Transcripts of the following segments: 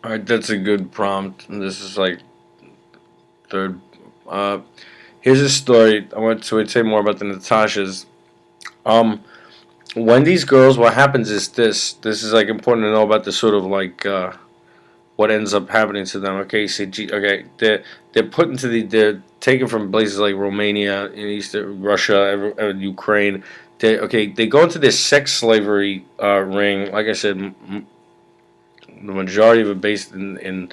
All right, that's a good prompt. And this is like third. Uh, Here's a story. I want to say more about the Natashas. Um, when these girls, what happens is this. This is like important to know about the sort of like what ends up happening to them. Okay, so okay, they're put into they're taken from places like Romania, in Eastern Russia, Ukraine. They go into this sex slavery ring. Like I said, the majority of it based in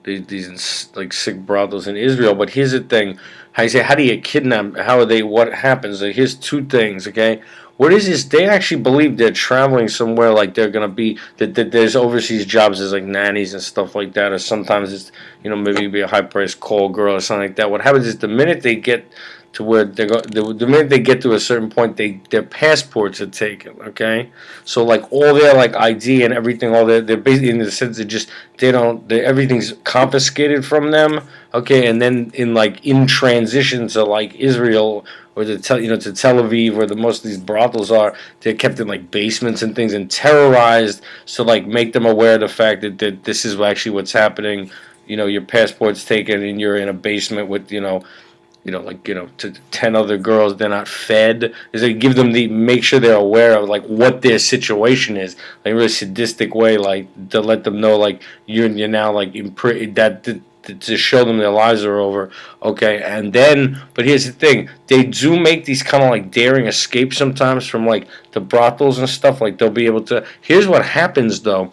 these like sick brothels in Israel. But here's the thing: how do you kidnap? How are they? What happens? Like, here's two things. Okay, what is this? They actually believe they're traveling somewhere. Like they're gonna be that there's overseas jobs as like nannies and stuff like that. Or sometimes it's maybe be a high priced call girl or something like that. What happens is the minute they get to where they go, the minute they get to a certain point, their passports are taken. Okay, so like all their like ID and everything, all they're basically in the sense that just everything's confiscated from them. Okay, and then in transition to like Israel or to Tel Aviv, where the most of these brothels are, they're kept in like basements and things and terrorized to like make them aware of the fact that this is actually what's happening. Your passport's taken and you're in a basement with to 10 other girls. They're not fed. Is they give them make sure they're aware of like what their situation is, like a really sadistic way, like to let them know like you're now like to show them their lives are over. Okay, and then but here's the thing: they do make these kind of like daring escapes sometimes from like the brothels and stuff. Like they'll be able to. Here's what happens though: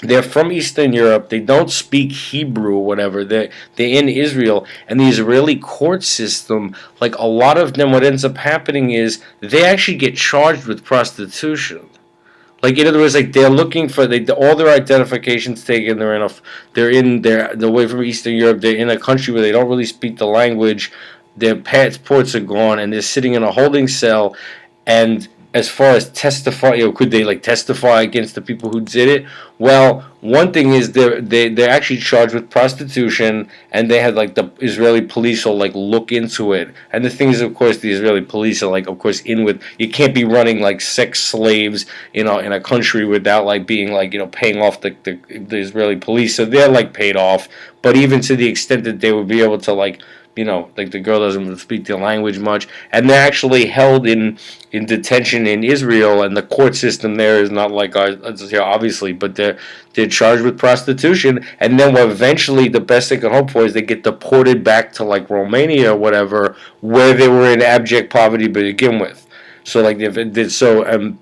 they're from Eastern Europe. They don't speak Hebrew or whatever. They're in Israel, and the Israeli court system, like a lot of them, what ends up happening is they actually get charged with prostitution. Like in other words, like they're looking for all their identifications taken. They're away from Eastern Europe. They're in a country where they don't really speak the language. Their passports are gone, and they're sitting in a holding cell. And as far as testify, could they like testify against the people who did it? Well, one thing is they're actually charged with prostitution, and they had like the Israeli police will like look into it. And the thing is, of course, the Israeli police are like, of course, in with you can't be running like sex slaves, in a country without like being like paying off the Israeli police. So they're like paid off, but even to the extent that they would be able to like like the girl doesn't speak the language much, and they're actually held in detention in Israel, and the court system there is not like ours, obviously, but they're charged with prostitution, and then what eventually the best they can hope for is they get deported back to like Romania or whatever, where they were in abject poverty to begin with. So like if it did so,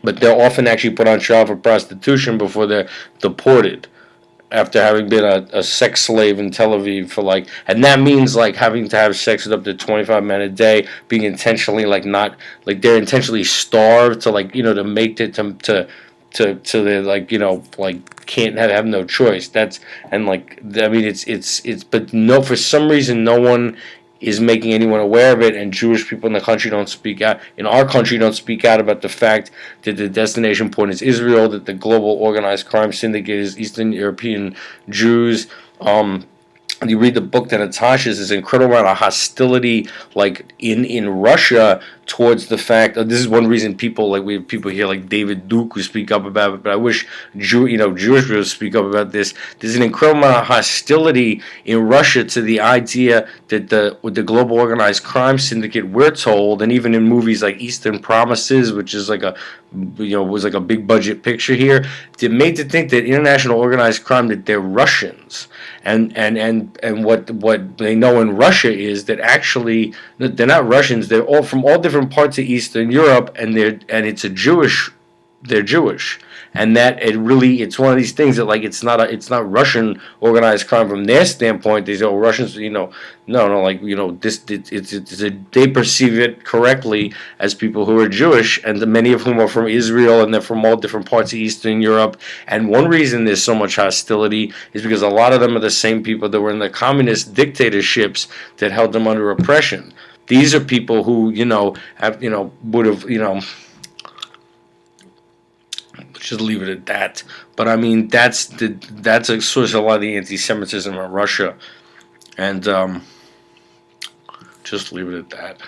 but they're often actually put on trial for prostitution before they're deported after having been a sex slave in Tel Aviv for like, and that means like having to have sex with up to 25 men a day, being intentionally like not like they're intentionally starved to like to make it to they like like can't have no choice. That's and like I mean it's but no, for some reason no one is making anyone aware of it, and Jewish people in the country don't speak out. In our country, don't speak out about the fact that the destination point is Israel, that the global organized crime syndicate is Eastern European Jews. You read the book that Natasha's, there's an incredible amount of hostility, like in Russia, towards the fact. This is one reason people like we have people here like David Duke who speak up about it. But I wish Jewish people speak up about this. There's an incredible amount of hostility in Russia to the idea that with the global organized crime syndicate, we're told, and even in movies like Eastern Promises, which is like was like a big budget picture here, they're made to think that international organized crime that they're Russians. And what they know in Russia is that actually they're not Russians. They're all from all different parts of Eastern Europe, and it's a Jewish. They're Jewish, and that it's one of these things that like it's not Russian organized crime from their standpoint. They say, oh, Russians, no, like this they perceive it correctly as people who are Jewish, and many of whom are from Israel, and they're from all different parts of Eastern Europe. And one reason there's so much hostility is because a lot of them are the same people that were in the communist dictatorships that held them under oppression. These are people who have would have just leave it at that. But I mean, that's a source of a lot of the anti-Semitism in Russia, and just leave it at that.